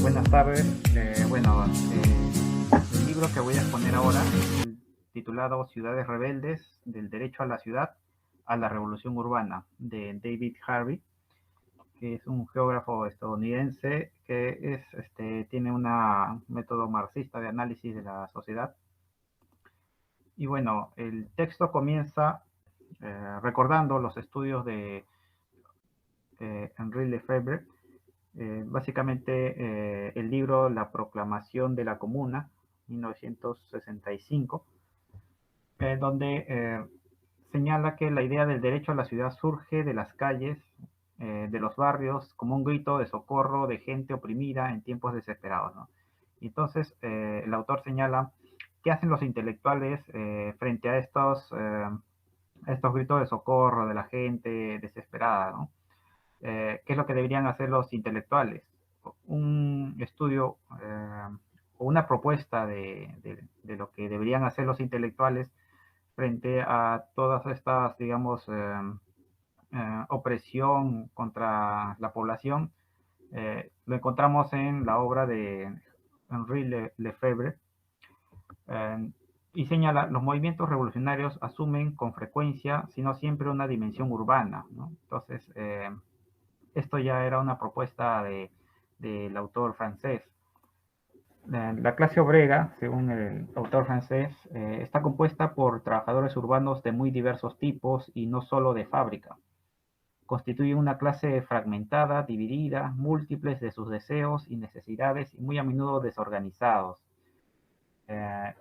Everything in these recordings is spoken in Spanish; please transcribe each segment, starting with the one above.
Buenas tardes. El libro que voy a exponer ahora, titulado Ciudades Rebeldes, del derecho a la ciudad a la revolución urbana, de David Harvey, que es un geógrafo estadounidense que tiene un método marxista de análisis de la sociedad. Y bueno, el texto comienza recordando los estudios de Henri Lefebvre. Básicamente el libro La Proclamación de la Comuna, 1965, donde señala que la idea del derecho a la ciudad surge de las calles, de los barrios, como un grito de socorro de gente oprimida en tiempos desesperados, ¿no? Y entonces el autor señala qué hacen los intelectuales frente a estos gritos de socorro de la gente desesperada, ¿no? ¿Qué es lo que deberían hacer los intelectuales? Un estudio o una propuesta de lo que deberían hacer los intelectuales frente a todas estas, digamos, opresión contra la población, lo encontramos en la obra de Henri Lefebvre, eh, y señala, los movimientos revolucionarios asumen con frecuencia, si no siempre, una dimensión urbana, ¿no? Entonces, esto ya era una propuesta del autor francés. La clase obrera, según el autor francés, está compuesta por trabajadores urbanos de muy diversos tipos y no solo de fábrica. Constituye una clase fragmentada, dividida, múltiples de sus deseos y necesidades y muy a menudo desorganizados.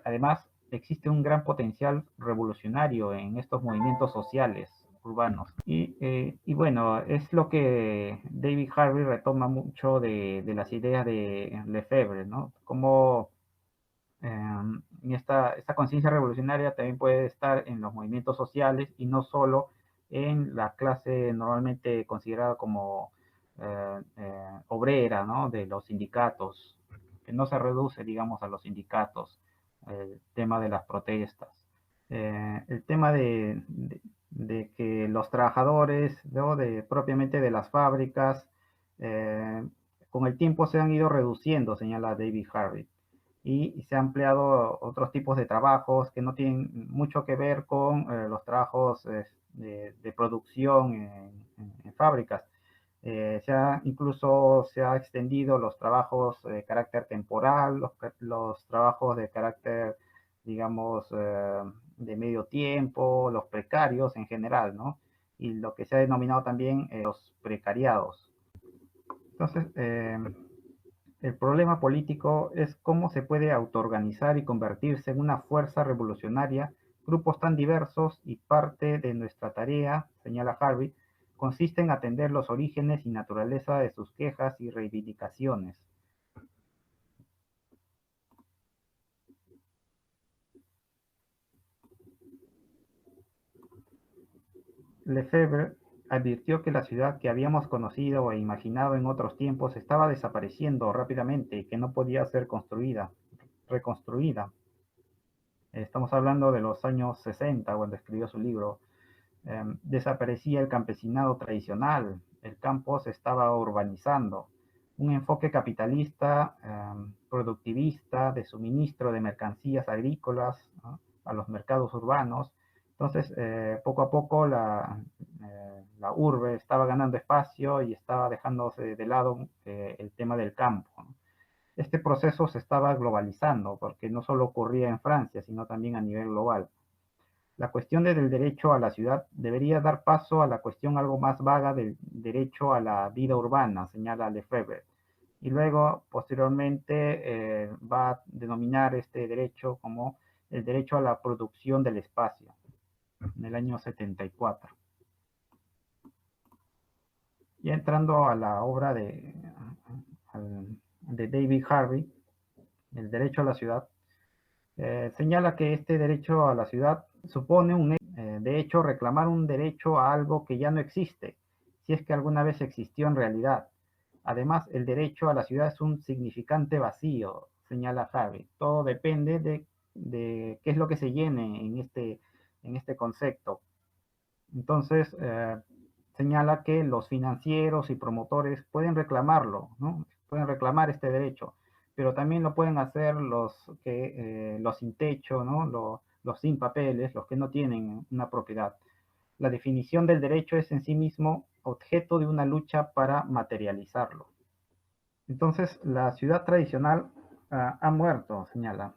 Además, existe un gran potencial revolucionario en estos movimientos sociales urbanos. Y bueno, es lo que David Harvey retoma mucho de las ideas de Lefebvre, ¿no? Como esta conciencia revolucionaria también puede estar en los movimientos sociales y no solo en la clase normalmente considerada como obrera, ¿no? De los sindicatos, que no se reduce, digamos, a los sindicatos, el tema de las protestas, el tema de que los trabajadores, ¿no? Propiamente de las fábricas, con el tiempo se han ido reduciendo, señala David Harvey, y se han empleado otros tipos de trabajos que no tienen mucho que ver con los trabajos de producción en fábricas. Incluso se ha extendido los trabajos de carácter temporal, los trabajos de carácter, digamos, de medio tiempo, los precarios en general, ¿no? Y lo que se ha denominado también los precariados. Entonces, el problema político es cómo se puede autoorganizar y convertirse en una fuerza revolucionaria grupos tan diversos, y parte de nuestra tarea, señala Harvey, consiste en atender los orígenes y naturaleza de sus quejas y reivindicaciones. Lefebvre advirtió que la ciudad que habíamos conocido e imaginado en otros tiempos estaba desapareciendo rápidamente y que no podía ser reconstruida. Estamos hablando de los años 60, cuando escribió su libro. Desaparecía el campesinado tradicional, el campo se estaba urbanizando, un enfoque capitalista, productivista, de suministro de mercancías agrícolas, ¿no? A los mercados urbanos. Entonces, poco a poco la urbe estaba ganando espacio y estaba dejándose de lado el tema del campo, ¿no? Este proceso se estaba globalizando porque no solo ocurría en Francia, sino también a nivel global. La cuestión del derecho a la ciudad debería dar paso a la cuestión algo más vaga del derecho a la vida urbana, señala Lefebvre. Y luego, posteriormente, va a denominar este derecho como el derecho a la producción del espacio, en el año 74. Ya entrando a la obra de David Harvey, el derecho a la ciudad, señala que este derecho a la ciudad supone de hecho, reclamar un derecho a algo que ya no existe, si es que alguna vez existió en realidad. Además, el derecho a la ciudad es un significante vacío, señala Harvey. Todo depende de qué es lo que se llene en este concepto. Entonces, señala que los financieros y promotores pueden reclamarlo, ¿no? pueden reclamar este derecho, pero también lo pueden hacer los sin techo, ¿no? Los sin papeles, los que no tienen una propiedad. La definición del derecho es en sí mismo objeto de una lucha para materializarlo. Entonces, la ciudad tradicional ha muerto, señala,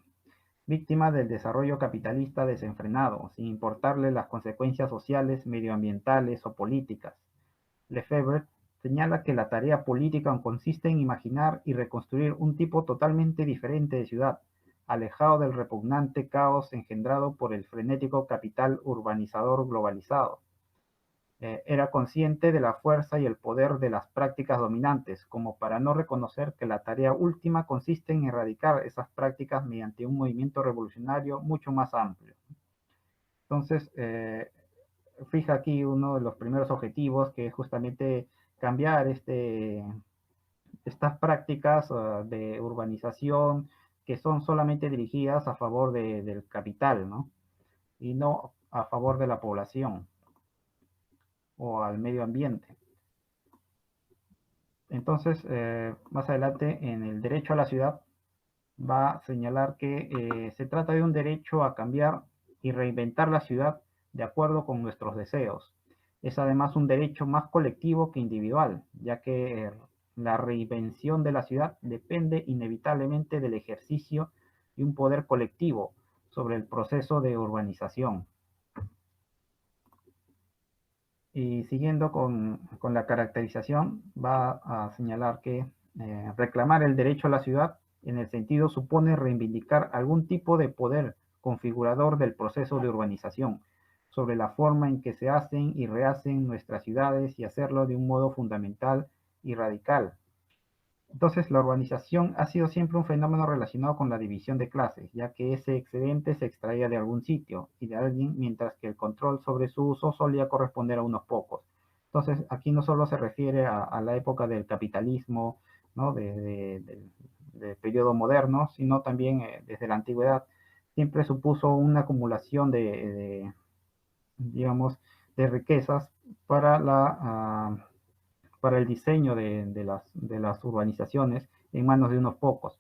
víctima del desarrollo capitalista desenfrenado, sin importarle las consecuencias sociales, medioambientales o políticas. Lefebvre señala que la tarea política consiste en imaginar y reconstruir un tipo totalmente diferente de ciudad, alejado del repugnante caos engendrado por el frenético capital urbanizador globalizado. Era consciente de la fuerza y el poder de las prácticas dominantes, como para no reconocer que la tarea última consiste en erradicar esas prácticas mediante un movimiento revolucionario mucho más amplio. Entonces, fija aquí uno de los primeros objetivos, que es justamente cambiar estas prácticas de urbanización que son solamente dirigidas a favor del capital, ¿no? Y no a favor de la población o al medio ambiente. Entonces, más adelante, en el derecho a la ciudad, va a señalar que se trata de un derecho a cambiar y reinventar la ciudad de acuerdo con nuestros deseos. Es además un derecho más colectivo que individual, ya que la reinvención de la ciudad depende inevitablemente del ejercicio de un poder colectivo sobre el proceso de urbanización. Y siguiendo con la caracterización, va a señalar que reclamar el derecho a la ciudad en el sentido supone reivindicar algún tipo de poder configurador del proceso de urbanización, sobre la forma en que se hacen y rehacen nuestras ciudades y hacerlo de un modo fundamental y radical. Entonces, la urbanización ha sido siempre un fenómeno relacionado con la división de clases, ya que ese excedente se extraía de algún sitio y de alguien, mientras que el control sobre su uso solía corresponder a unos pocos. Entonces, aquí no solo se refiere a la época del capitalismo, ¿no? Del periodo moderno, sino también desde la antigüedad. Siempre supuso una acumulación digamos, de riquezas para para el diseño de las urbanizaciones en manos de unos pocos.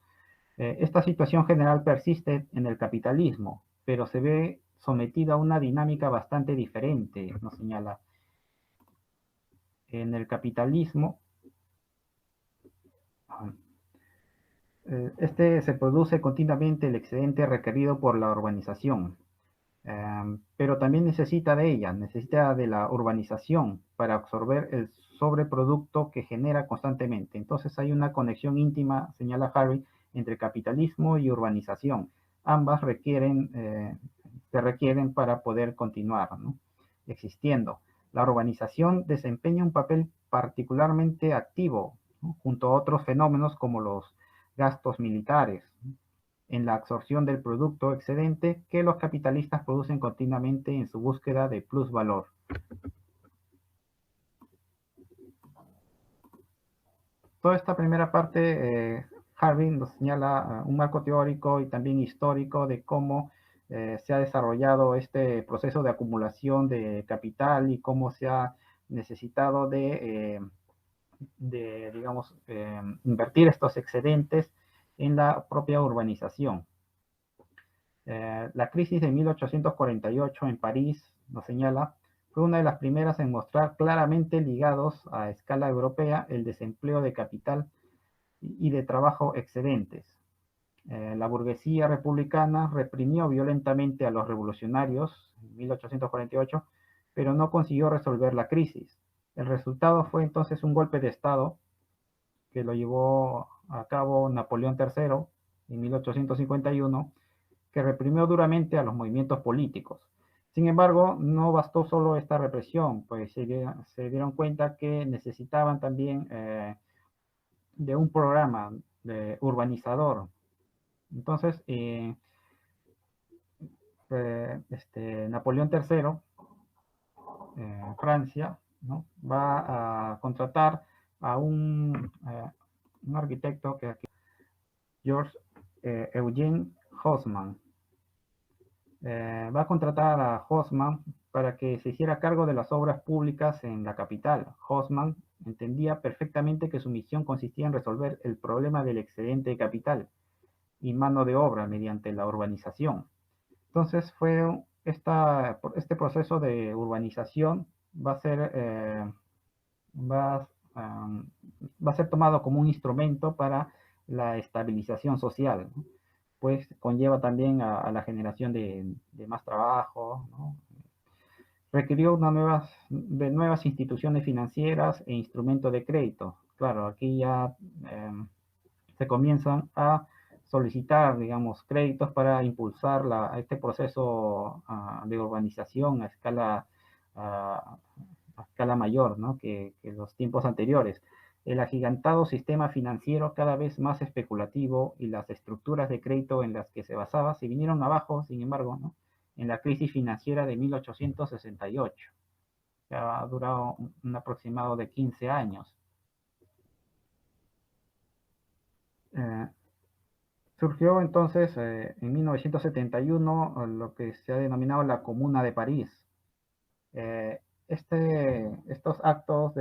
Esta situación general persiste en el capitalismo, pero se ve sometida a una dinámica bastante diferente, nos señala. En el capitalismo, este se produce continuamente el excedente requerido por la urbanización, pero también necesita de ella, necesita de la urbanización para absorber el sobreproducto que genera constantemente. Entonces hay una conexión íntima, señala Harry, entre capitalismo y urbanización. Ambas se requieren para poder continuar, ¿no? Existiendo. La urbanización desempeña un papel particularmente activo, ¿no? Junto a otros fenómenos como los gastos militares, en la absorción del producto excedente que los capitalistas producen continuamente en su búsqueda de plusvalor. Toda esta primera parte, Harvey nos señala un marco teórico y también histórico de cómo se ha desarrollado este proceso de acumulación de capital y cómo se ha necesitado digamos, invertir estos excedentes en la propia urbanización. La crisis de 1848 en París, nos señala, fue una de las primeras en mostrar claramente ligados a escala europea el desempleo de capital y de trabajo excedentes. La burguesía republicana reprimió violentamente a los revolucionarios en 1848, pero no consiguió resolver la crisis. El resultado fue entonces un golpe de Estado que lo llevó a cabo Napoleón III en 1851, que reprimió duramente a los movimientos políticos. Sin embargo, no bastó solo esta represión, pues se dieron cuenta que necesitaban también de un programa urbanizador. Entonces, Napoleón III, Francia, ¿no? Va a contratar a un arquitecto que aquí, George Eugene Haussmann, va a contratar a Haussmann para que se hiciera cargo de las obras públicas en la capital. Haussmann entendía perfectamente que su misión consistía en resolver el problema del excedente de capital y mano de obra mediante la urbanización. Entonces este proceso de urbanización va a ser, va, um, va a ser tomado como un instrumento para la estabilización social, ¿no? Pues conlleva también a la generación de más trabajo, ¿no? Requirió de nuevas instituciones financieras e instrumentos de crédito. Claro, aquí ya se comienzan a solicitar, digamos, créditos para impulsar este proceso de urbanización a escala mayor, ¿no? que los tiempos anteriores. El agigantado sistema financiero cada vez más especulativo y las estructuras de crédito en las que se basaba se vinieron abajo, sin embargo, ¿no? En la crisis financiera de 1868. Que ha durado un aproximado de 15 años. Eh, Surgió entonces en 1971 lo que se ha denominado la Comuna de París. Eh, estos actos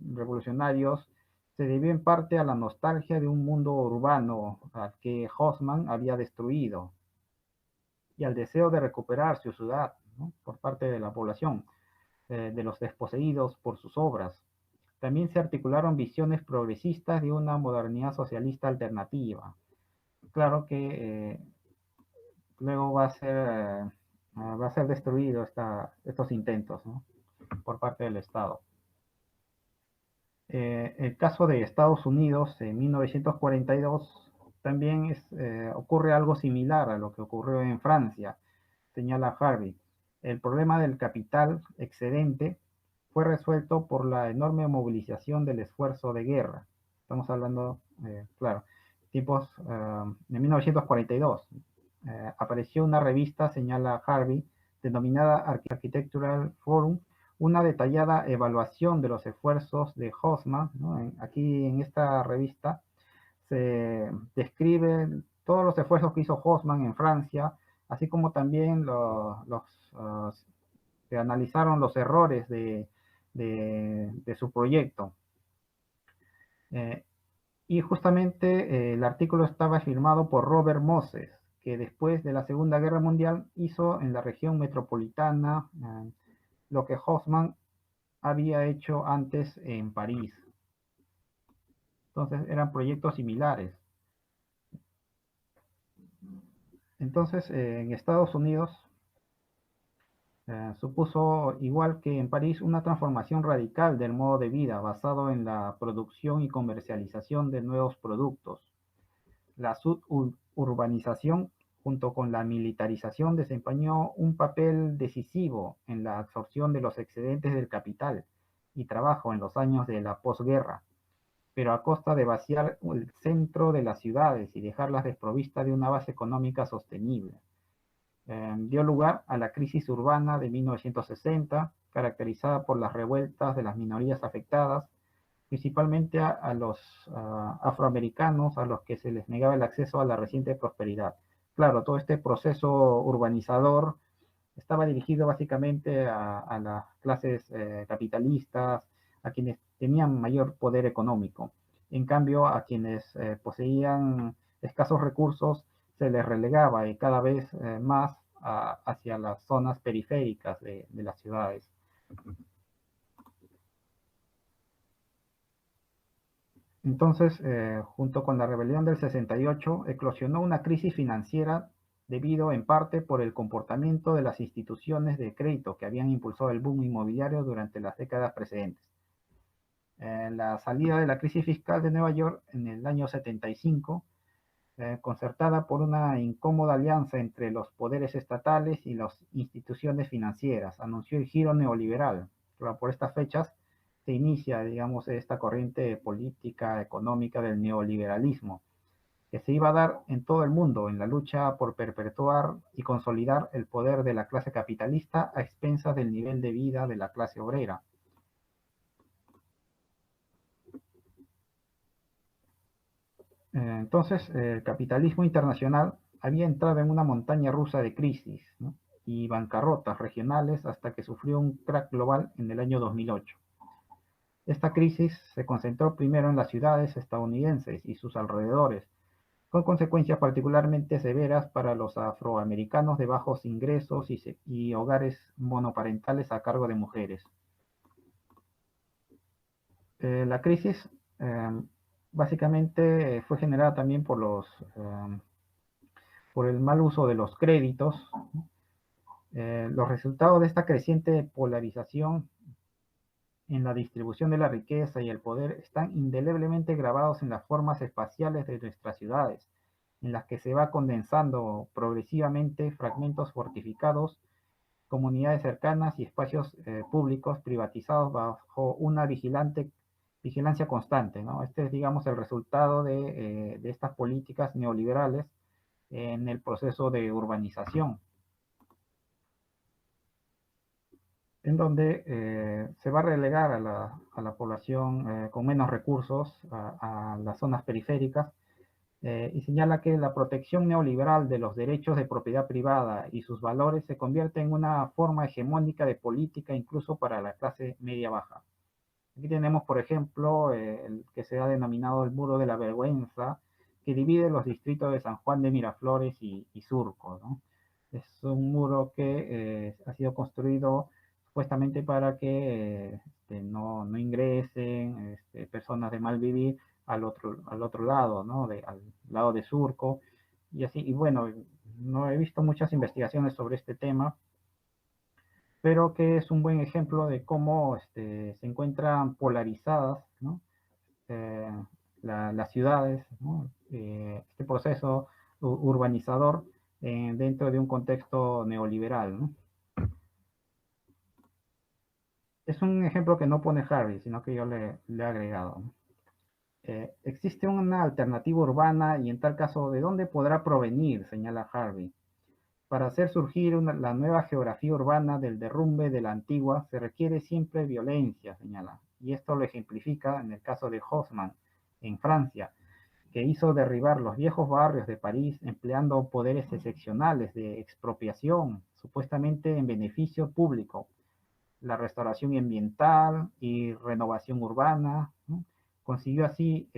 revolucionarios se debió en parte a la nostalgia de un mundo urbano al que Haussmann había destruido y al deseo de recuperar su ciudad, ¿no? Por parte de la población, de los desposeídos por sus obras. También se articularon visiones progresistas de una modernidad socialista alternativa. Claro que luego va a ser destruido estos intentos, ¿no? Por parte del Estado. El caso de Estados Unidos en 1942 también ocurre algo similar a lo que ocurrió en Francia, señala Harvey. El problema del capital excedente fue resuelto por la enorme movilización del esfuerzo de guerra. Estamos hablando, claro, tipos de 1942. Apareció una revista, señala Harvey, denominada Architectural Forum, una detallada evaluación de los esfuerzos de Haussmann, ¿no? Aquí en esta revista se describen todos los esfuerzos que hizo Haussmann en Francia, así como también se analizaron los errores de su proyecto. Y justamente el artículo estaba firmado por Robert Moses, que después de la Segunda Guerra Mundial hizo en la región metropolitana lo que Haussmann había hecho antes en París. Entonces eran proyectos similares. Entonces en Estados Unidos supuso, igual que en París, una transformación radical del modo de vida basado en la producción y comercialización de nuevos productos. La suburbanización, junto con la militarización, desempeñó un papel decisivo en la absorción de los excedentes del capital y trabajo en los años de la posguerra, pero a costa de vaciar el centro de las ciudades y dejarlas desprovistas de una base económica sostenible. Dio lugar a la crisis urbana de 1960, caracterizada por las revueltas de las minorías afectadas, principalmente a los afroamericanos, a los que se les negaba el acceso a la reciente prosperidad. Claro, todo este proceso urbanizador estaba dirigido básicamente a las clases capitalistas, a quienes tenían mayor poder económico. En cambio, a quienes poseían escasos recursos se les relegaba y cada vez más hacia las zonas periféricas de las ciudades. Entonces, junto con la rebelión del 68, eclosionó una crisis financiera debido en parte por el comportamiento de las instituciones de crédito que habían impulsado el boom inmobiliario durante las décadas precedentes. La salida de la crisis fiscal de Nueva York en el año 75, concertada por una incómoda alianza entre los poderes estatales y las instituciones financieras, anunció el giro neoliberal. Pero por estas fechas se inicia, digamos, esta corriente política, económica del neoliberalismo, que se iba a dar en todo el mundo en la lucha por perpetuar y consolidar el poder de la clase capitalista a expensas del nivel de vida de la clase obrera. Entonces, el capitalismo internacional había entrado en una montaña rusa de crisis, ¿no? Y bancarrotas regionales hasta que sufrió un crack global en el año 2008. Esta crisis se concentró primero en las ciudades estadounidenses y sus alrededores, con consecuencias particularmente severas para los afroamericanos de bajos ingresos y hogares monoparentales a cargo de mujeres. La crisis básicamente fue generada también por el mal uso de los créditos. Los resultados de esta creciente polarización en la distribución de la riqueza y el poder están indeleblemente grabados en las formas espaciales de nuestras ciudades, en las que se va condensando progresivamente fragmentos fortificados, comunidades cercanas y espacios públicos privatizados bajo una vigilancia constante, ¿no? Este es, digamos, el resultado de estas políticas neoliberales en el proceso de urbanización, en donde se va a relegar a la población con menos recursos a las zonas periféricas, y señala que la protección neoliberal de los derechos de propiedad privada y sus valores se convierte en una forma hegemónica de política incluso para la clase media baja. Aquí tenemos, por ejemplo, el que se ha denominado el Muro de la Vergüenza, que divide los distritos de San Juan de Miraflores y Surco, ¿no? Es un muro que ha sido construido supuestamente para que no ingresen personas de mal vivir al otro lado, ¿no? Al lado de Surco, y así. Y bueno, no he visto muchas investigaciones sobre este tema, pero que es un buen ejemplo de cómo se encuentran polarizadas, ¿no? eh, las ciudades, ¿no? Este proceso urbanizador dentro de un contexto neoliberal, ¿no? Es un ejemplo que no pone Harvey, sino que yo le he agregado, ¿no? Existe una alternativa urbana y en tal caso, ¿de dónde podrá provenir? Señala Harvey. Para hacer surgir la nueva geografía urbana del derrumbe de la antigua se requiere siempre violencia, señala. Y esto lo ejemplifica en el caso de Haussmann, en Francia, que hizo derribar los viejos barrios de París empleando poderes excepcionales de expropiación, supuestamente en beneficio público, la restauración ambiental y renovación urbana, ¿no? Consiguió así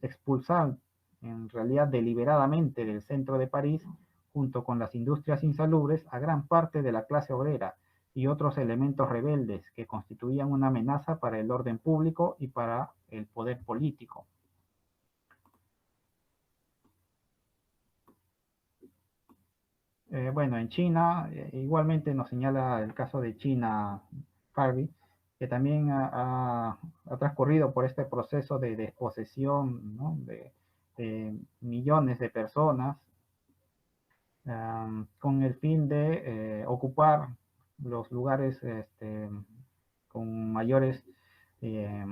expulsar en realidad deliberadamente del centro de París, junto con las industrias insalubres, a gran parte de la clase obrera y otros elementos rebeldes que constituían una amenaza para el orden público y para el poder político. Bueno, en China, igualmente nos señala el caso de China, Harvey, que también ha transcurrido por este proceso de desposesión, ¿no? de millones de personas, con el fin de ocupar los lugares con mayores eh,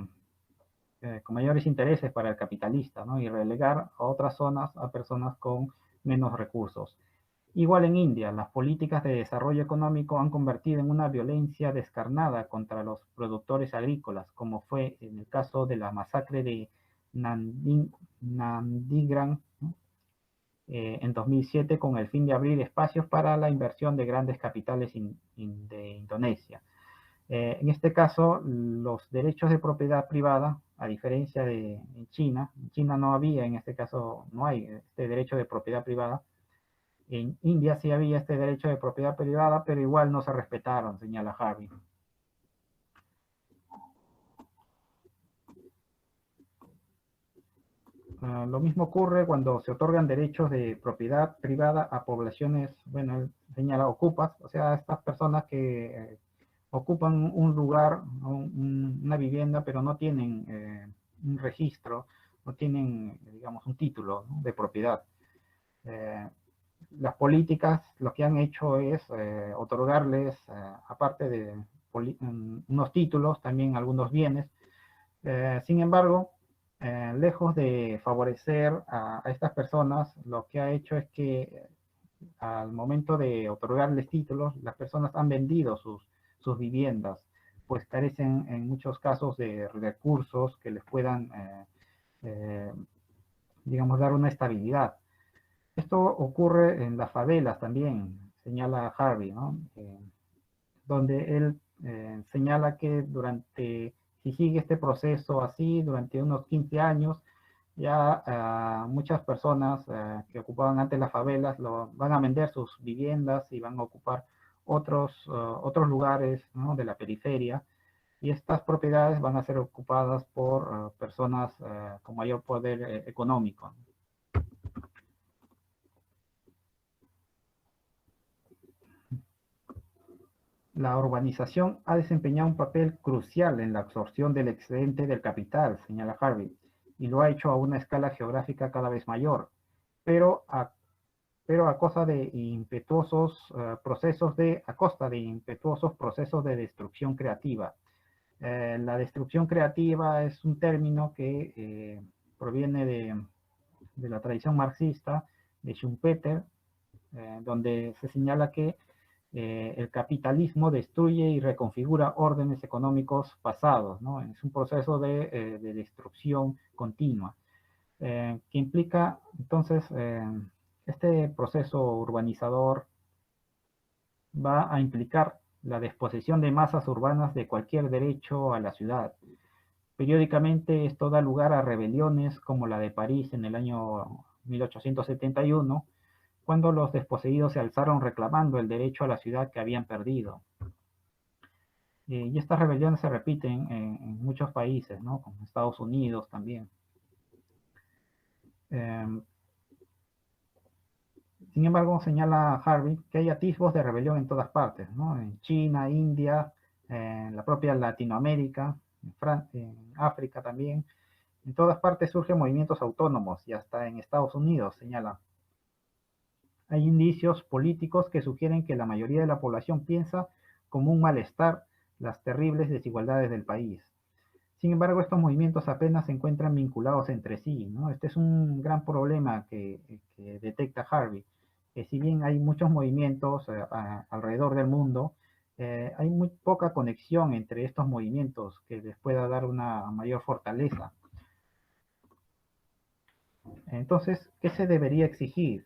con mayores intereses para el capitalista, ¿no? Y relegar a otras zonas a personas con menos recursos. Igual en India, las políticas de desarrollo económico han convertido en una violencia descarnada contra los productores agrícolas, como fue en el caso de la masacre de Nandigran, ¿no? En 2007, con el fin de abrir espacios para la inversión de grandes capitales de Indonesia. En este caso, los derechos de propiedad privada, a diferencia de en China no había, en este caso no hay este derecho de propiedad privada. En India sí había este derecho de propiedad privada, pero igual no se respetaron, señala Harvey. Lo mismo ocurre cuando se otorgan derechos de propiedad privada a poblaciones, bueno, él señala ocupas, o sea, estas personas que ocupan un lugar, una vivienda, pero no tienen un registro, no tienen, digamos, un título, ¿no? de propiedad. Eh, las políticas lo que han hecho es otorgarles, aparte de unos títulos, también algunos bienes. Sin embargo, lejos de favorecer a estas personas, lo que ha hecho es que al momento de otorgarles títulos, las personas han vendido sus viviendas, pues carecen en muchos casos de recursos que les puedan, eh, digamos, dar una estabilidad. Esto ocurre en las favelas también, señala Harvey, ¿no? Donde él señala que durante si sigue este proceso así durante unos 15 años, ya muchas personas que ocupaban antes las favelas van a vender sus viviendas y van a ocupar otros lugares, ¿no?, de la periferia, y estas propiedades van a ser ocupadas por personas con mayor poder económico. La urbanización ha desempeñado un papel crucial en la absorción del excedente del capital, señala Harvey, y lo ha hecho a una escala geográfica cada vez mayor, pero a costa de impetuosos procesos de destrucción creativa. La destrucción creativa es un término que proviene de la tradición marxista de Schumpeter, donde se señala que el capitalismo destruye y reconfigura órdenes económicos pasados, ¿no? Es un proceso de destrucción continua, que implica, entonces, este proceso urbanizador va a implicar la disposición de masas urbanas de cualquier derecho a la ciudad. Periódicamente esto da lugar a rebeliones como la de París en el año 1871, cuando los desposeídos se alzaron reclamando el derecho a la ciudad que habían perdido. Y estas rebeliones se repiten en muchos países, ¿no?, como Estados Unidos también. Sin embargo, señala Harvey que hay atisbos de rebelión en todas partes, ¿no?, en China, India, en la propia Latinoamérica, en África también. En todas partes surgen movimientos autónomos y hasta en Estados Unidos, señala. Hay indicios políticos que sugieren que la mayoría de la población piensa como un malestar las terribles desigualdades del país. Sin embargo, estos movimientos apenas se encuentran vinculados entre sí, ¿no? Este es un gran problema que detecta Harvey, que si bien hay muchos movimientos alrededor del mundo, hay muy poca conexión entre estos movimientos que les pueda dar una mayor fortaleza. Entonces, ¿qué se debería exigir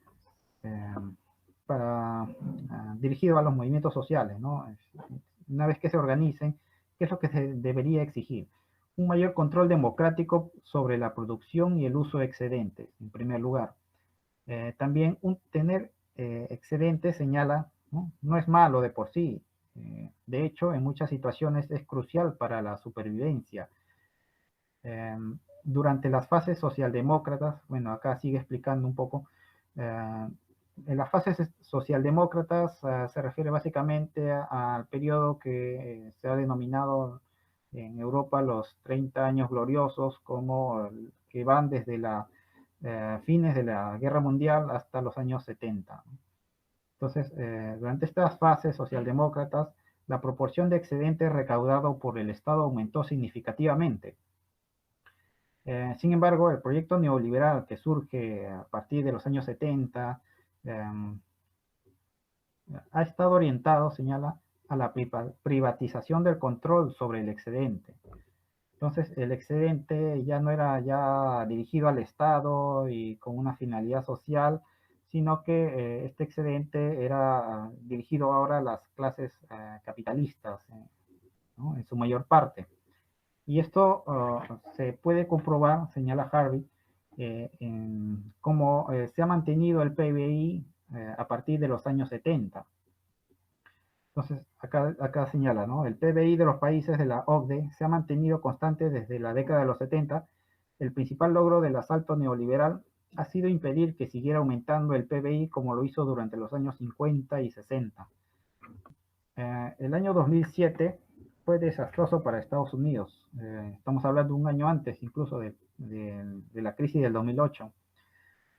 dirigido a los movimientos sociales, ¿no? Una vez que se organicen, ¿qué es lo que se debería exigir? Un mayor control democrático sobre la producción y el uso de excedentes, en primer lugar. También tener excedentes, señala, no es malo de por sí. De hecho, en muchas situaciones es crucial para la supervivencia. Durante las fases socialdemócratas, bueno, acá sigue explicando un poco, en las fases socialdemócratas se refiere básicamente al periodo que se ha denominado en Europa los 30 años gloriosos, como que van desde la fines de la Guerra Mundial hasta los años 70. Entonces, durante estas fases socialdemócratas, la proporción de excedente recaudado por el Estado aumentó significativamente. Sin embargo, el proyecto neoliberal que surge a partir de los años 70 ha estado orientado, señala, a la privatización del control sobre el excedente. Entonces, el excedente ya no era ya dirigido al Estado y con una finalidad social, sino que este excedente era dirigido ahora a las clases capitalistas, ¿no?, en su mayor parte. Y esto se puede comprobar, señala Harvey, en cómo se ha mantenido el PBI a partir de los años 70. Entonces, acá señala, ¿no?, el PBI de los países de la OCDE se ha mantenido constante desde la década de los 70. El principal logro del asalto neoliberal ha sido impedir que siguiera aumentando el PBI como lo hizo durante los años 50 y 60. El año 2007 fue desastroso para Estados Unidos. Estamos hablando de un año antes incluso de la crisis del 2008.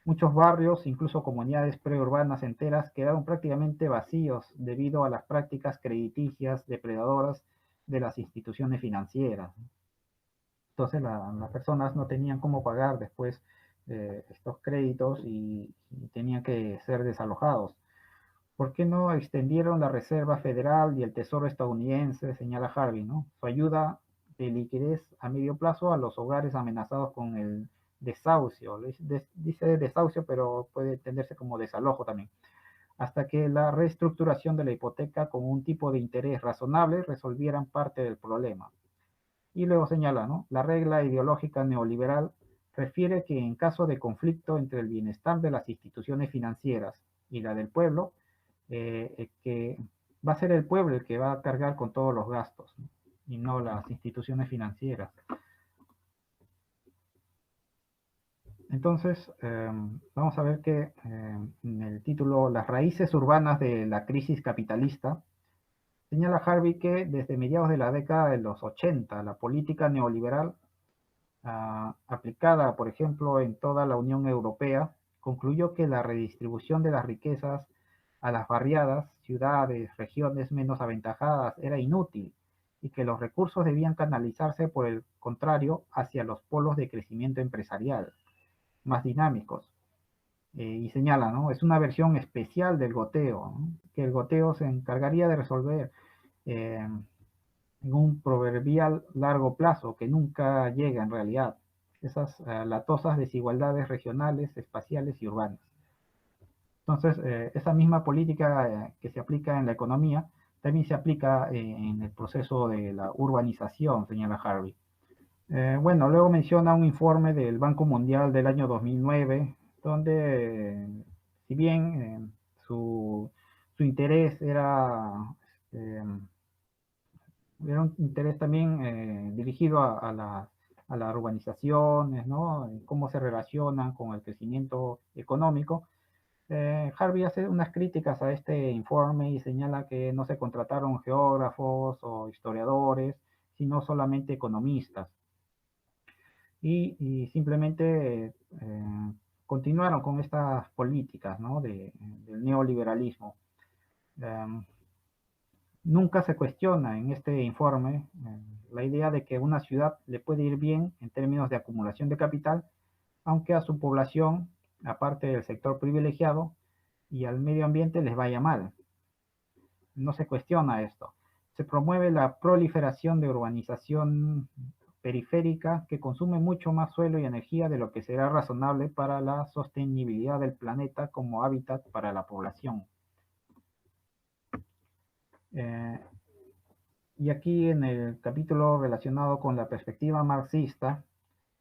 Muchos barrios, incluso comunidades preurbanas enteras, quedaron prácticamente vacíos debido a las prácticas crediticias depredadoras de las instituciones financieras. Entonces las personas no tenían cómo pagar después estos créditos y tenían que ser desalojados. ¿Por qué no extendieron la Reserva Federal y el Tesoro estadounidense?, señala Harvey, ¿no?, su ayuda de liquidez a medio plazo a los hogares amenazados con el desahucio. Dice desahucio, pero puede entenderse como desalojo también. Hasta que la reestructuración de la hipoteca con un tipo de interés razonable resolvieran parte del problema. Y luego señala, ¿no? La regla ideológica neoliberal refiere que en caso de conflicto entre el bienestar de las instituciones financieras y la del pueblo, que va a ser el pueblo el que va a cargar con todos los gastos, ¿no? Y no las instituciones financieras. Entonces, vamos a ver que en el título Las raíces urbanas de la crisis capitalista, señala Harvey que desde mediados de la década de los 80, la política neoliberal aplicada, por ejemplo, en toda la Unión Europea, concluyó que la redistribución de las riquezas a las barriadas, ciudades, regiones menos aventajadas era inútil y que los recursos debían canalizarse, por el contrario, hacia los polos de crecimiento empresarial más dinámicos. Y señala, ¿no? Es una versión especial del goteo, ¿no? Que el goteo se encargaría de resolver eh, en un proverbial largo plazo que nunca llega en realidad. Esas latosas desigualdades regionales, espaciales y urbanas. Entonces, esa misma política que se aplica en la economía también se aplica en el proceso de la urbanización, señala Harvey. Bueno, luego menciona un informe del Banco Mundial del año 2009, donde, si bien su interés eh, era un interés también dirigido a las urbanizaciones, ¿no? Cómo se relacionan con el crecimiento económico. Harvey hace unas críticas a este informe y señala que no se contrataron geógrafos o historiadores, sino solamente economistas. Y simplemente continuaron con estas políticas, ¿no? Del neoliberalismo. Um, Nunca se cuestiona en este informe la idea de que una ciudad le puede ir bien en términos de acumulación de capital, aunque a su población, aparte del sector privilegiado, y al medio ambiente les vaya mal. No se cuestiona esto. Se promueve la proliferación de urbanización periférica que consume mucho más suelo y energía de lo que será razonable para la sostenibilidad del planeta como hábitat para la población. Eh, y aquí en el capítulo relacionado con la perspectiva marxista,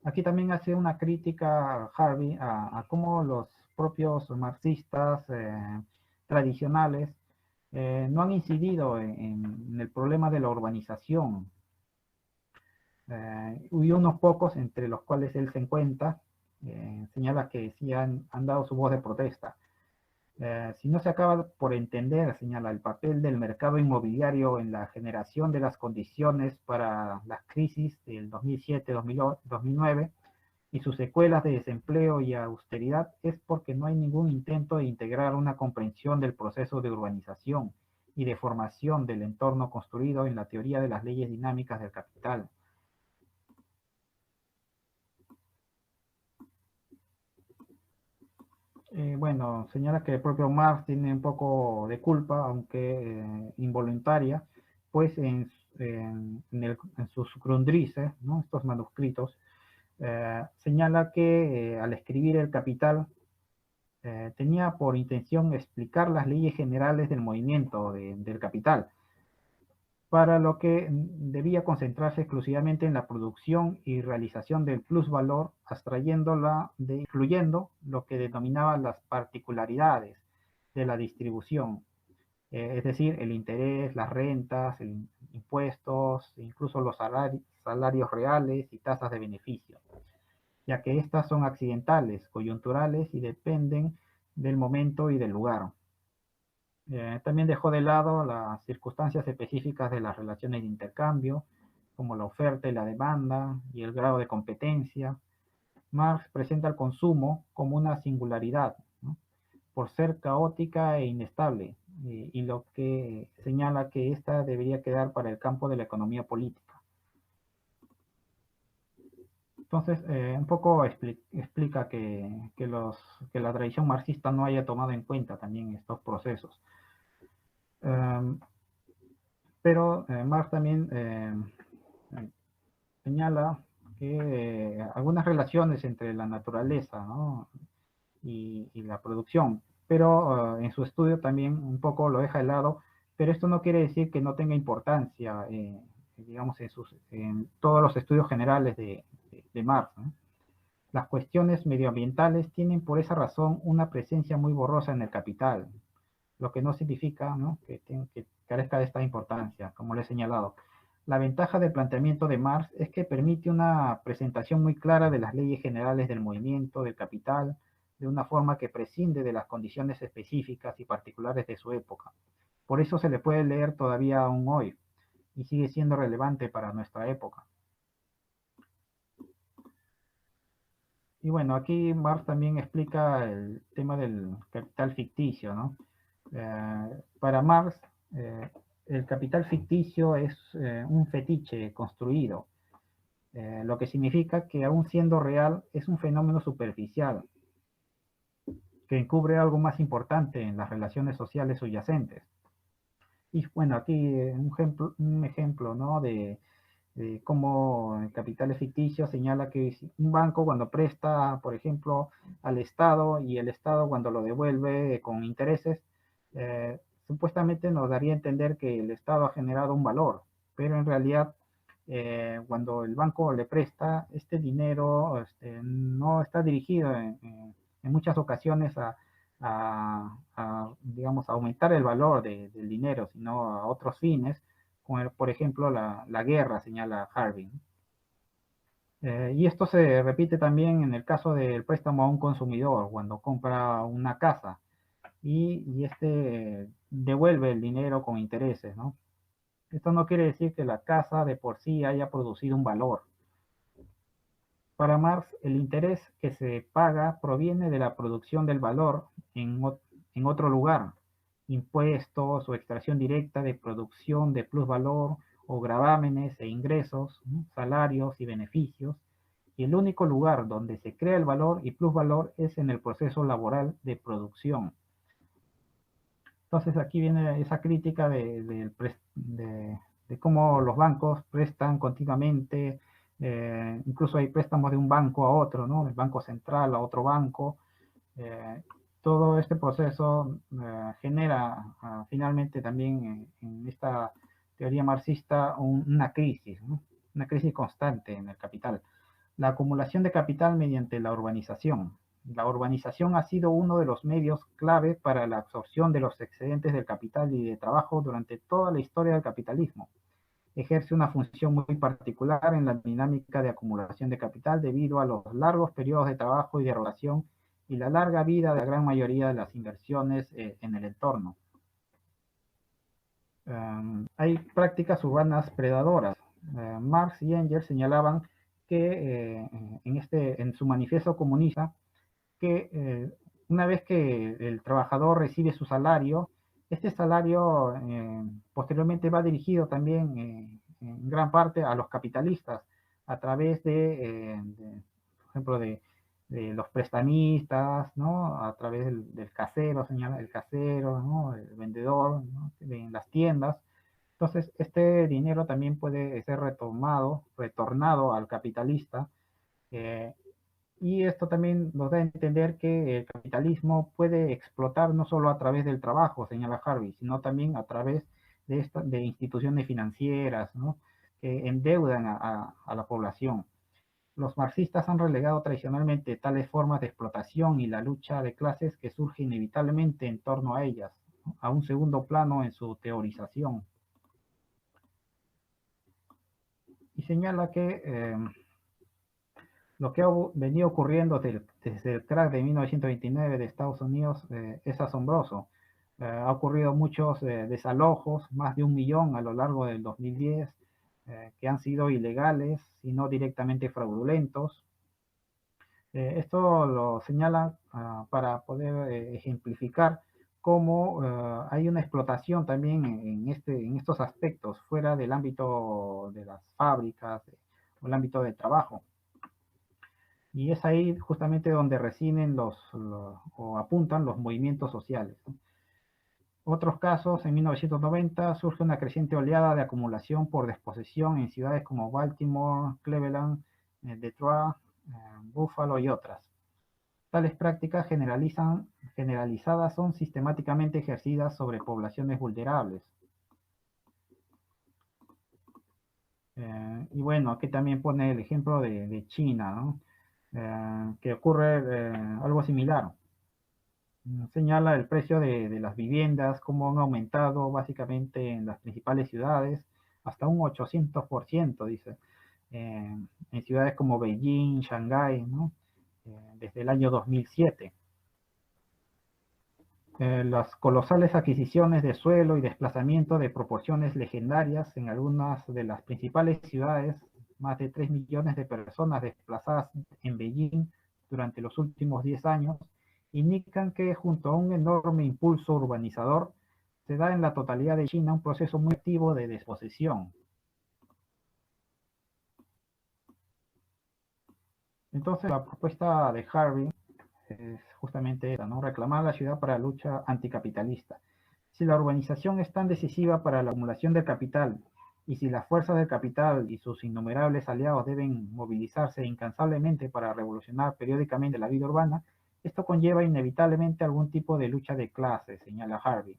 aquí también hace una crítica Harvey a cómo los propios marxistas tradicionales no han incidido en el problema de la urbanización. Y unos pocos, entre los cuales él se encuentra, señala que sí han dado su voz de protesta. Si no se acaba por entender, señala, el papel del mercado inmobiliario en la generación de las condiciones para las crisis del 2007-2009 y sus secuelas de desempleo y austeridad, es porque no hay ningún intento de integrar una comprensión del proceso de urbanización y de formación del entorno construido en la teoría de las leyes dinámicas del capital. Bueno, señala que el propio Marx tiene un poco de culpa, aunque involuntaria, pues en sus Grundrisse, ¿no? Estos manuscritos, señala que al escribir El Capital tenía por intención explicar las leyes generales del movimiento del capital, para lo que debía concentrarse exclusivamente en la producción y realización del plusvalor, incluyendo lo que denominaba las particularidades de la distribución, es decir, el interés, las rentas, impuestos, incluso los salarios reales y tasas de beneficio, ya que estas son accidentales, coyunturales y dependen del momento y del lugar. También dejó de lado las circunstancias específicas de las relaciones de intercambio, como la oferta y la demanda y el grado de competencia. Marx presenta el consumo como una singularidad, ¿no? Por ser caótica e inestable, y lo que señala que ésta debería quedar para el campo de la economía política. Entonces, un poco explica que la tradición marxista no haya tomado en cuenta también estos procesos. Pero Marx también señala que algunas relaciones entre la naturaleza, ¿no? y la producción, pero en su estudio también un poco lo deja de lado, pero esto no quiere decir que no tenga importancia digamos, en todos los estudios generales de Marx, ¿no? Las cuestiones medioambientales tienen por esa razón una presencia muy borrosa en el capital, lo que no significa, ¿no?, que carezca de esta importancia, como le he señalado. La ventaja del planteamiento de Marx es que permite una presentación muy clara de las leyes generales del movimiento, del capital, de una forma que prescinde de las condiciones específicas y particulares de su época. Por eso se le puede leer todavía aún hoy y sigue siendo relevante para nuestra época. Y bueno, aquí Marx también explica el tema del capital ficticio, ¿no? Para Marx, eh, el capital ficticio es un fetiche construido, lo que significa que aún siendo real es un fenómeno superficial que encubre algo más importante en las relaciones sociales subyacentes. Y bueno, aquí un ejemplo, ¿no?, de cómo el capital es ficticio señala que un banco cuando presta, por ejemplo, al Estado y el Estado cuando lo devuelve con intereses, supuestamente nos daría a entender que el Estado ha generado un valor, pero en realidad cuando el banco le presta, este dinero no está dirigido en muchas ocasiones digamos, a aumentar el valor del dinero, sino a otros fines, como por ejemplo la guerra, señala Harvey. Y esto se repite también en el caso del préstamo a un consumidor, cuando compra una casa y este devuelve el dinero con intereses, ¿no? Esto no quiere decir que la casa de por sí haya producido un valor. Para Marx, el interés que se paga proviene de la producción del valor en otro lugar, impuestos o extracción directa de producción de plusvalor o gravámenes e ingresos, ¿no?, salarios y beneficios, y el único lugar donde se crea el valor y plusvalor es en el proceso laboral de producción. Entonces aquí viene esa crítica de cómo los bancos prestan continuamente, incluso hay préstamos de un banco a otro, ¿no?, del banco central a otro banco. Eh, Todo este proceso genera finalmente también en esta teoría marxista una crisis, ¿no?, una crisis constante en el capital. La acumulación de capital mediante la urbanización. La urbanización ha sido uno de los medios clave para la absorción de los excedentes del capital y de trabajo durante toda la historia del capitalismo. Ejerce una función muy particular en la dinámica de acumulación de capital debido a los largos periodos de trabajo y de rotación y la larga vida de la gran mayoría de las inversiones en el entorno. Hay prácticas urbanas predadoras. Marx y Engels señalaban que en su manifiesto comunista, que una vez que el trabajador recibe su salario, este salario posteriormente va dirigido también en gran parte a los capitalistas a través por ejemplo, de los prestamistas, ¿no?, a través del casero, señala el casero, ¿no?, el vendedor, ¿no?, en las tiendas. Entonces, este dinero también puede ser retornado al capitalista, eh, y esto también nos da a entender que el capitalismo puede explotar no solo a través del trabajo, señala Harvey, sino también a través de instituciones financieras, ¿no?, que endeudan a la población. Los marxistas han relegado tradicionalmente tales formas de explotación y la lucha de clases que surge inevitablemente en torno a ellas, ¿no?, a un segundo plano en su teorización. Y señala que lo que ha venido ocurriendo desde el crack de 1929 de Estados Unidos es asombroso. Ha ocurrido muchos desalojos, más de 1 millón a lo largo del 2010, que han sido ilegales y no directamente fraudulentos. Esto lo señala para poder ejemplificar cómo hay una explotación también en estos aspectos, fuera del ámbito de las fábricas o el ámbito de trabajo. Y es ahí justamente donde residen o apuntan los movimientos sociales, ¿no? Otros casos, en 1990 surge una creciente oleada de acumulación por desposesión en ciudades como Baltimore, Cleveland, Detroit, Buffalo y otras. Tales prácticas generalizadas son sistemáticamente ejercidas sobre poblaciones vulnerables. Y bueno, aquí también pone el ejemplo de China, ¿no? Que ocurre algo similar. Señala el precio de las viviendas, cómo han aumentado básicamente en las principales ciudades, hasta un 800%, dice, en ciudades como Beijing, Shanghái, ¿no? Desde el año 2007. Las colosales adquisiciones de suelo y desplazamiento de proporciones legendarias en algunas de las principales ciudades, más de 3 millones de personas desplazadas en Beijing durante los últimos 10 años, indican que junto a un enorme impulso urbanizador, se da en la totalidad de China un proceso muy activo de desposesión. Entonces, la propuesta de Harvey es justamente esa, ¿no? Reclamar la ciudad para la lucha anticapitalista. Si la urbanización es tan decisiva para la acumulación del capital y si las fuerzas del capital y sus innumerables aliados deben movilizarse incansablemente para revolucionar periódicamente la vida urbana, esto conlleva inevitablemente algún tipo de lucha de clases, señala Harvey.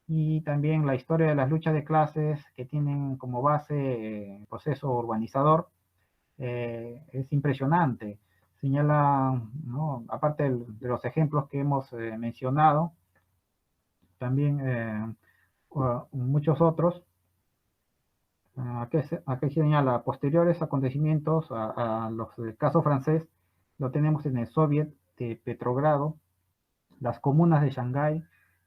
Y también la historia de las luchas de clases que tienen como base el proceso urbanizador es impresionante. Señala, ¿no? Aparte de los ejemplos que hemos mencionado, también muchos otros, aquí señala posteriores acontecimientos a los del caso francés, lo tenemos en el Soviet de Petrogrado, las comunas de Shanghái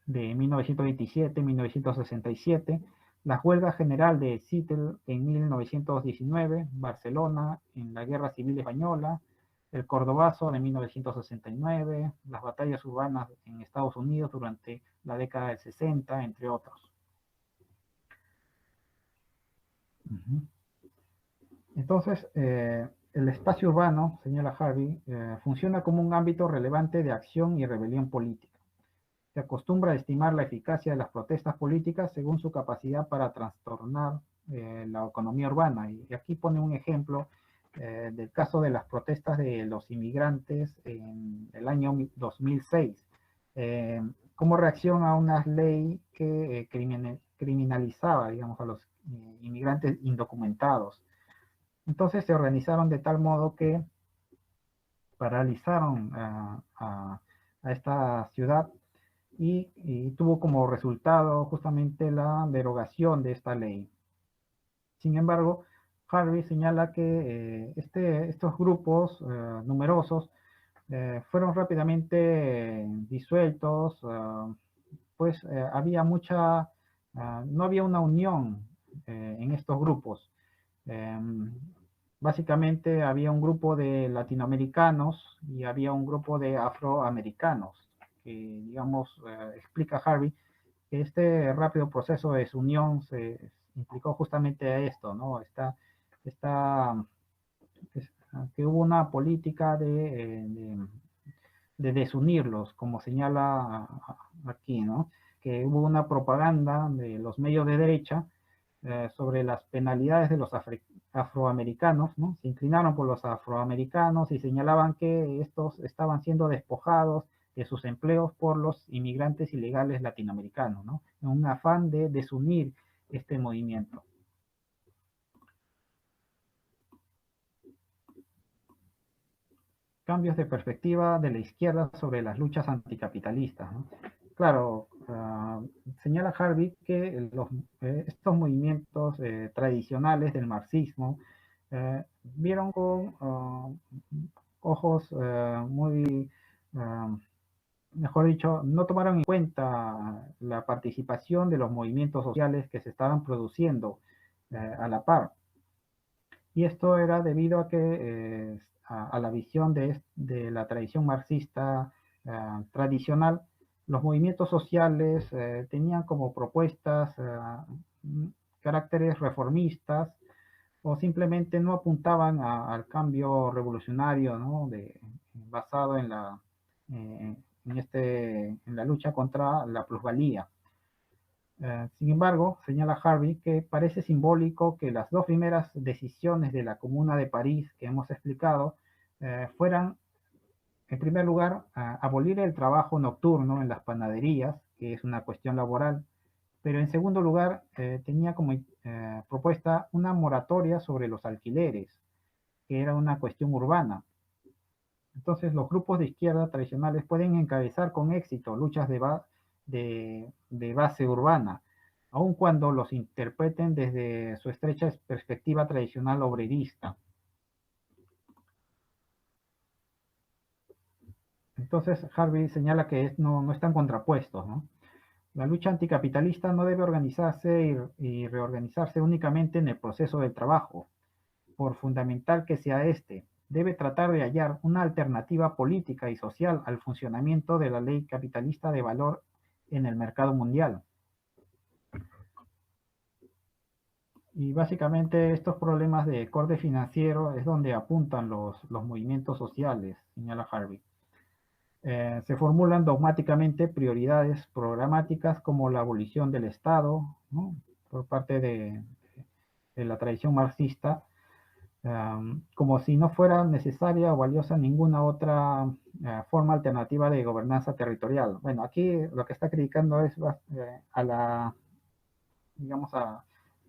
de 1927-1967, la huelga general de Seattle en 1919, Barcelona en la Guerra Civil Española, el Cordobazo de 1969, las batallas urbanas en Estados Unidos durante la década del 60, entre otros. Entonces, el espacio urbano, señala Harvey, funciona como un ámbito relevante de acción y rebelión política. Se acostumbra a estimar la eficacia de las protestas políticas según su capacidad para trastornar la economía urbana. Y aquí pone un ejemplo del caso de las protestas de los inmigrantes en el año 2006, como reacción a una ley que criminalizaba, digamos, a los inmigrantes indocumentados. Entonces se organizaron de tal modo que paralizaron a esta ciudad y tuvo como resultado justamente la derogación de esta ley. Sin embargo, Harvey señala que estos grupos numerosos fueron rápidamente disueltos, pues había no había una unión en estos grupos. Básicamente había un grupo de latinoamericanos y había un grupo de afroamericanos, que digamos, explica Harvey, que este rápido proceso de desunión se implicó justamente a esto, ¿no? Esta, que hubo una política de desunirlos, como señala aquí, ¿no? Que hubo una propaganda de los medios de derecha sobre las penalidades de los afroamericanos, ¿no? Se inclinaron por los afroamericanos y señalaban que estos estaban siendo despojados de sus empleos por los inmigrantes ilegales latinoamericanos, ¿no? En un afán de desunir este movimiento. Cambios de perspectiva de la izquierda sobre las luchas anticapitalistas, ¿no? Claro, señala Harvey que estos movimientos tradicionales del marxismo vieron con ojos muy, mejor dicho, no tomaron en cuenta la participación de los movimientos sociales que se estaban produciendo a la par. Y esto era debido a que a la visión de la tradición marxista tradicional, los movimientos sociales tenían como propuestas caracteres reformistas o simplemente no apuntaban al cambio revolucionario, ¿no? Basado en la lucha contra la plusvalía. Sin embargo, señala Harvey que parece simbólico que las dos primeras decisiones de la Comuna de París que hemos explicado fueran, en primer lugar, abolir el trabajo nocturno en las panaderías, que es una cuestión laboral, Pero en segundo lugar, tenía como propuesta una moratoria sobre los alquileres, que era una cuestión urbana. Entonces, los grupos de izquierda tradicionales pueden encabezar con éxito luchas de base urbana, aun cuando los interpreten desde su estrecha perspectiva tradicional obrerista. Entonces, Harvey señala que no están contrapuestos, ¿no? La lucha anticapitalista no debe organizarse y reorganizarse únicamente en el proceso del trabajo, por fundamental que sea este. Debe tratar de hallar una alternativa política y social al funcionamiento de la ley capitalista de valor en el mercado mundial. Y básicamente estos problemas de corte financiero es donde apuntan los movimientos sociales, señala Harvey. Se formulan dogmáticamente prioridades programáticas como la abolición del Estado, ¿no? Por parte de la tradición marxista, como si no fuera necesaria o valiosa ninguna otra forma alternativa de gobernanza territorial. Bueno, aquí lo que está criticando es a la, digamos, a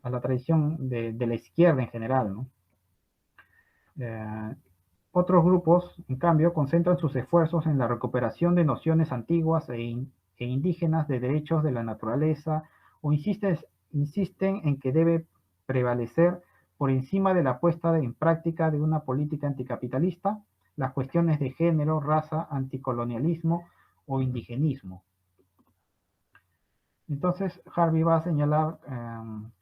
la tradición de la izquierda en general, ¿no? Eh, Otros grupos, en cambio, concentran sus esfuerzos en la recuperación de nociones antiguas e indígenas de derechos de la naturaleza o insisten en que debe prevalecer por encima de la puesta en práctica de una política anticapitalista las cuestiones de género, raza, anticolonialismo o indigenismo. Entonces, Harvey va a señalar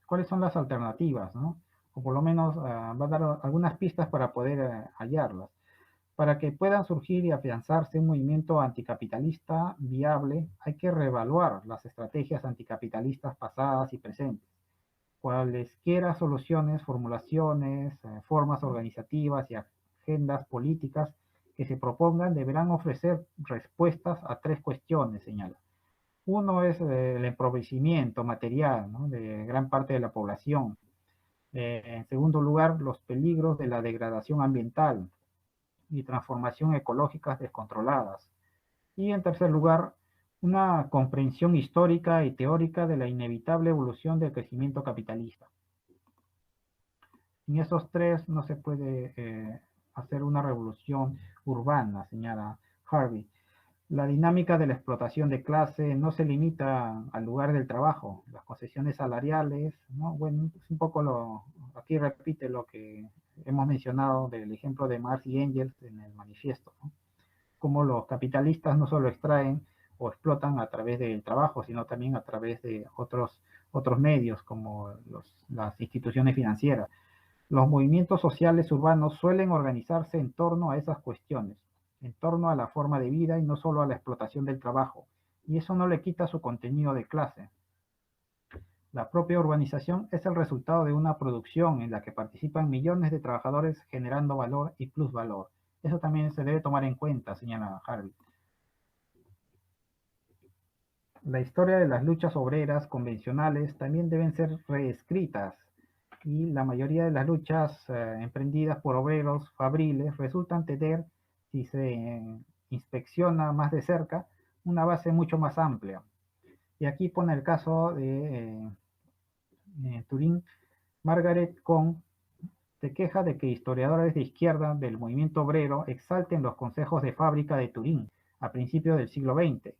cuáles son las alternativas, ¿no? O por lo menos va a dar algunas pistas para poder hallarlas. Para que puedan surgir y afianzarse un movimiento anticapitalista viable, hay que reevaluar las estrategias anticapitalistas pasadas y presentes. Cualesquiera soluciones, formulaciones, formas organizativas y agendas políticas que se propongan deberán ofrecer respuestas a tres cuestiones, señala. Uno es el empobrecimiento material, ¿no?, de gran parte de la población. En segundo lugar, los peligros de la degradación ambiental y transformación ecológicas descontroladas. Y en tercer lugar, una comprensión histórica y teórica de la inevitable evolución del crecimiento capitalista. En esos tres no se puede hacer una revolución urbana, señala Harvey. La dinámica de la explotación de clase no se limita al lugar del trabajo, las concesiones salariales, ¿no? Bueno, es un poco aquí repite lo que hemos mencionado del ejemplo de Marx y Engels en el manifiesto, ¿no? Como los capitalistas no solo extraen o explotan a través del trabajo, sino también a través de otros medios como las instituciones financieras. Los movimientos sociales urbanos suelen organizarse en torno a esas cuestiones, en torno a la forma de vida y no solo a la explotación del trabajo, y eso no le quita su contenido de clase. La propia urbanización es el resultado de una producción en la que participan millones de trabajadores generando valor y plusvalor. Eso también se debe tomar en cuenta, señala Harvey. La historia de las luchas obreras convencionales también deben ser reescritas, y la mayoría de las luchas emprendidas por obreros fabriles resultan tener, si se inspecciona más de cerca, una base mucho más amplia. Y aquí pone el caso de Turín. Margaret Cohn se queja de que historiadores de izquierda del movimiento obrero exalten los consejos de fábrica de Turín a principios del siglo XX,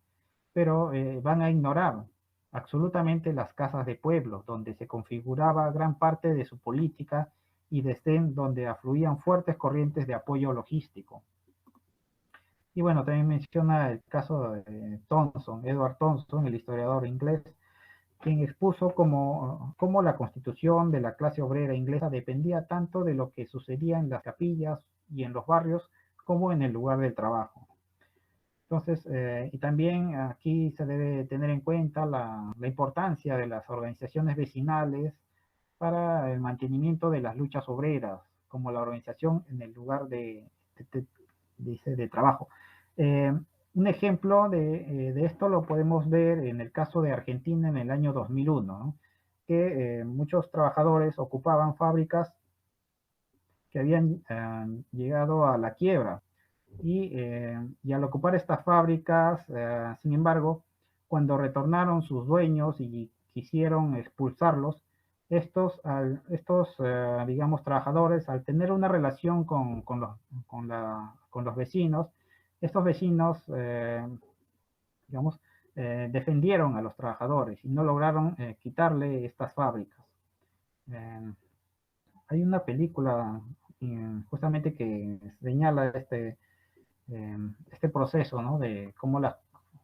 pero van a ignorar absolutamente las casas de pueblo, donde se configuraba gran parte de su política y desde donde afluían fuertes corrientes de apoyo logístico. Y bueno, también menciona el caso de Thomson, Edward Thomson, el historiador inglés, quien expuso cómo la constitución de la clase obrera inglesa dependía tanto de lo que sucedía en las capillas y en los barrios como en el lugar del trabajo. Entonces, y también aquí se debe tener en cuenta la importancia de las organizaciones vecinales para el mantenimiento de las luchas obreras, como la organización en el lugar de trabajo. Un ejemplo de esto lo podemos ver en el caso de Argentina en el año 2001, ¿no?, que muchos trabajadores ocupaban fábricas que habían llegado a la quiebra. Y al ocupar estas fábricas, sin embargo, cuando retornaron sus dueños y quisieron expulsarlos, digamos, trabajadores, al tener una relación con los vecinos, estos vecinos, digamos, defendieron a los trabajadores y no lograron quitarle estas fábricas. Hay una película justamente que señala este proceso, ¿no? De cómo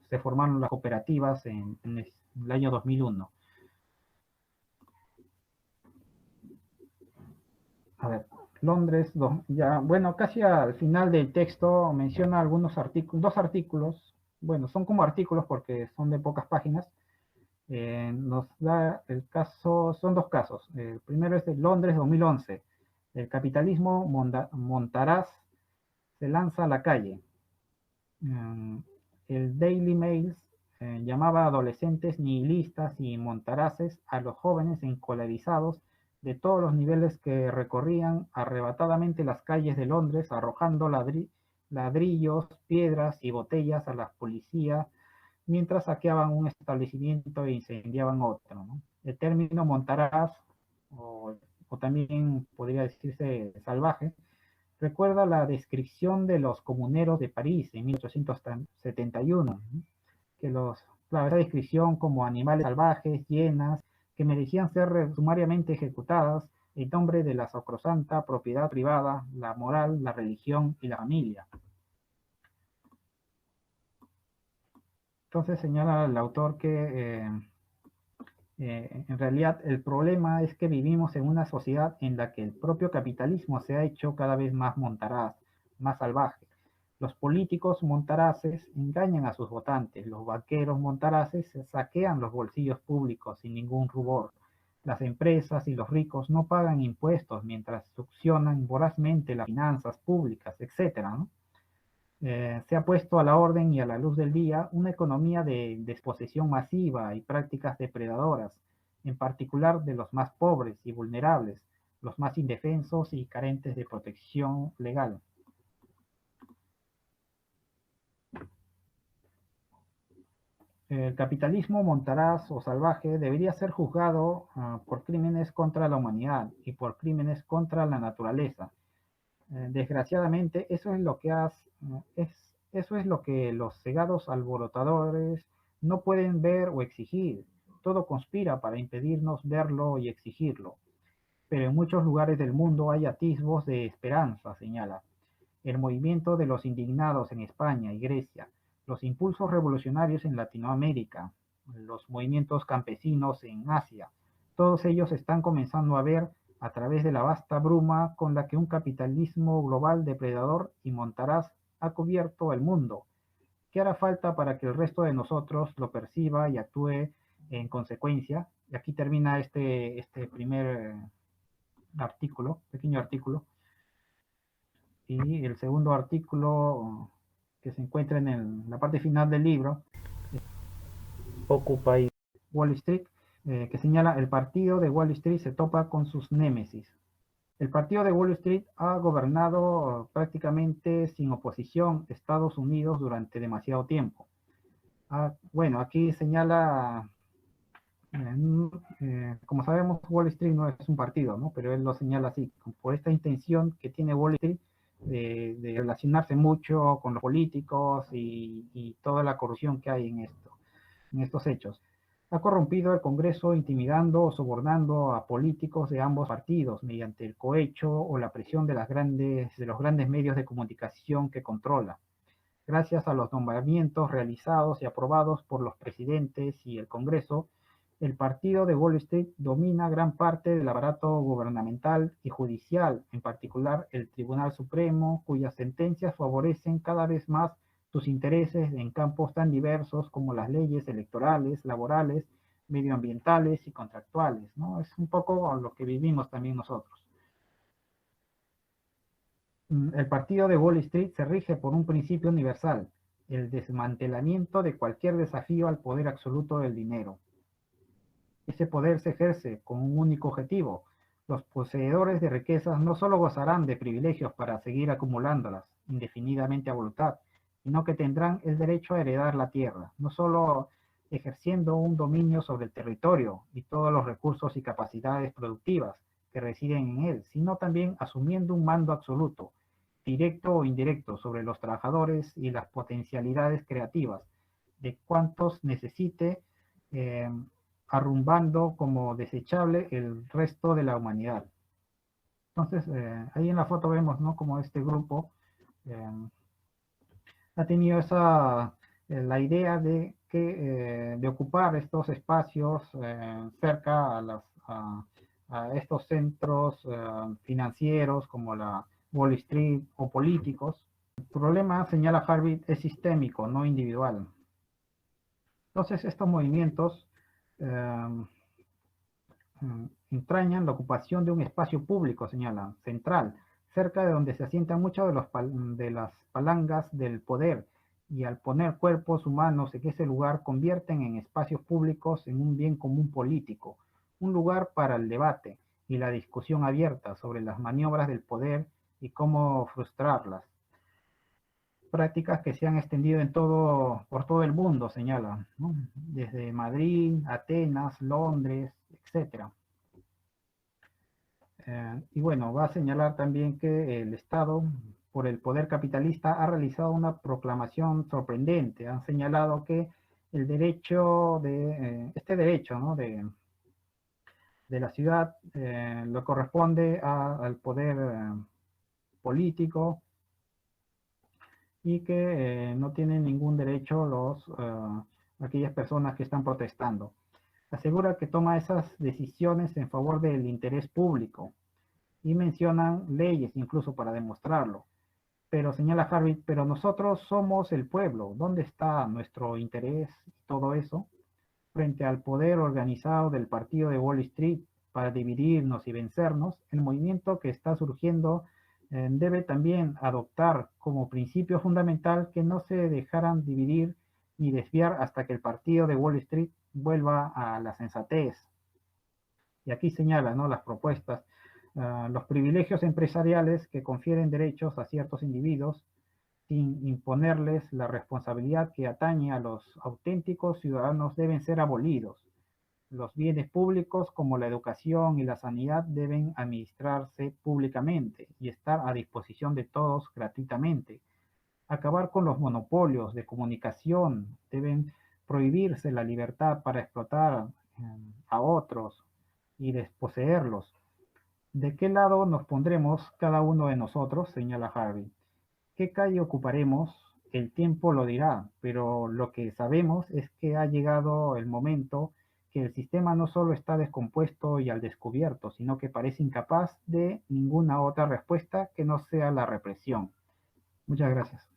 se formaron las cooperativas en el año 2001. A ver, Londres, ya, bueno, casi al final del texto menciona algunos artículos, dos artículos, bueno, son como artículos porque son de pocas páginas. Nos da el caso, son dos casos. El primero es de Londres 2011. El capitalismo montaraz se lanza a la calle. El Daily Mail llamaba a adolescentes nihilistas y montaraces a los jóvenes encolerizados de todos los niveles que recorrían arrebatadamente las calles de Londres, arrojando ladrillos, piedras y botellas a la policía mientras saqueaban un establecimiento e incendiaban otro, ¿no? El término montaraz, o también podría decirse salvaje, recuerda la descripción de los comuneros de París en 1871, ¿no? Claro, esa descripción como animales salvajes, hienas, que merecían ser sumariamente ejecutadas en nombre de la sacrosanta propiedad privada, la moral, la religión y la familia. Entonces señala el autor que en realidad el problema es que vivimos en una sociedad en la que el propio capitalismo se ha hecho cada vez más montaraz, más salvaje. Los políticos montaraces engañan a sus votantes, los banqueros montaraces saquean los bolsillos públicos sin ningún rubor. Las empresas y los ricos no pagan impuestos mientras succionan vorazmente las finanzas públicas, etcétera, ¿no? Se ha puesto a la orden y a la luz del día una economía de desposesión masiva y prácticas depredadoras, en particular de los más pobres y vulnerables, los más indefensos y carentes de protección legal. El capitalismo montaraz o salvaje debería ser juzgado por crímenes contra la humanidad y por crímenes contra la naturaleza. Desgraciadamente, eso es lo que los cegados alborotadores no pueden ver o exigir. Todo conspira para impedirnos verlo y exigirlo. Pero en muchos lugares del mundo hay atisbos de esperanza, señala. El movimiento de los indignados en España y Grecia, los impulsos revolucionarios en Latinoamérica, los movimientos campesinos en Asia, todos ellos están comenzando a ver a través de la vasta bruma con la que un capitalismo global depredador y montaraz ha cubierto el mundo. ¿Qué hará falta para que el resto de nosotros lo perciba y actúe en consecuencia? Y aquí termina este primer artículo, pequeño artículo. Y el segundo artículo que se encuentra en la parte final del libro, Occupy Wall Street, que señala el partido de Wall Street se topa con sus némesis. El partido de Wall Street ha gobernado prácticamente sin oposición Estados Unidos durante demasiado tiempo. Bueno, aquí señala, como sabemos, Wall Street no es un partido, ¿no? Pero él lo señala así, por esta intención que tiene Wall Street de relacionarse mucho con los políticos y toda la corrupción que hay en estos hechos. Ha corrompido el Congreso intimidando o sobornando a políticos de ambos partidos mediante el cohecho o la presión de los grandes medios de comunicación que controla. Gracias a los nombramientos realizados y aprobados por los presidentes y el Congreso, el partido de Wall Street domina gran parte del aparato gubernamental y judicial, en particular el Tribunal Supremo, cuyas sentencias favorecen cada vez más sus intereses en campos tan diversos como las leyes electorales, laborales, medioambientales y contractuales, ¿no? Es un poco lo que vivimos también nosotros. El partido de Wall Street se rige por un principio universal, el desmantelamiento de cualquier desafío al poder absoluto del dinero. Ese poder se ejerce con un único objetivo. Los poseedores de riquezas no solo gozarán de privilegios para seguir acumulándolas indefinidamente a voluntad, sino que tendrán el derecho a heredar la tierra. No solo ejerciendo un dominio sobre el territorio y todos los recursos y capacidades productivas que residen en él, sino también asumiendo un mando absoluto, directo o indirecto, sobre los trabajadores y las potencialidades creativas de cuantos necesite, eh, arrumbando como desechable el resto de la humanidad. Entonces, ahí en la foto vemos, ¿no?, como este grupo eh, ha tenido la idea de ocupar estos espacios cerca a estos centros financieros como la Wall Street o políticos. El problema, señala Harvey, es sistémico, no individual. Entonces, estos movimientos eh, entrañan la ocupación de un espacio público, señala, central, cerca de donde se asientan muchas de las palancas del poder, y al poner cuerpos humanos en ese lugar convierten en espacios públicos en un bien común político, un lugar para el debate y la discusión abierta sobre las maniobras del poder y cómo frustrarlas. Prácticas que se han extendido por todo el mundo, señala, ¿no?, desde Madrid, Atenas, Londres, etcétera. Y bueno, va a señalar también que el Estado, por el poder capitalista, ha realizado una proclamación sorprendente. Han señalado que el derecho este derecho, ¿no?, de la ciudad lo corresponde al poder político, y que no tienen ningún derecho aquellas personas que están protestando. Asegura que toma esas decisiones en favor del interés público, y mencionan leyes incluso para demostrarlo. Pero señala Harvey, pero nosotros somos el pueblo, ¿dónde está nuestro interés y todo eso? Frente al poder organizado del partido de Wall Street para dividirnos y vencernos, el movimiento que está surgiendo debe también adoptar como principio fundamental que no se dejaran dividir ni desviar hasta que el partido de Wall Street vuelva a la sensatez. Y aquí señala, ¿no?, las propuestas, los privilegios empresariales que confieren derechos a ciertos individuos sin imponerles la responsabilidad que atañe a los auténticos ciudadanos deben ser abolidos. Los bienes públicos como la educación y la sanidad deben administrarse públicamente y estar a disposición de todos gratuitamente. Acabar con los monopolios de comunicación, deben prohibirse la libertad para explotar a otros y desposeerlos. ¿De qué lado nos pondremos cada uno de nosotros?, señala Harvey. ¿Qué calle ocuparemos? El tiempo lo dirá, pero lo que sabemos es que ha llegado el momento que el sistema no solo está descompuesto y al descubierto, sino que parece incapaz de ninguna otra respuesta que no sea la represión. Muchas gracias.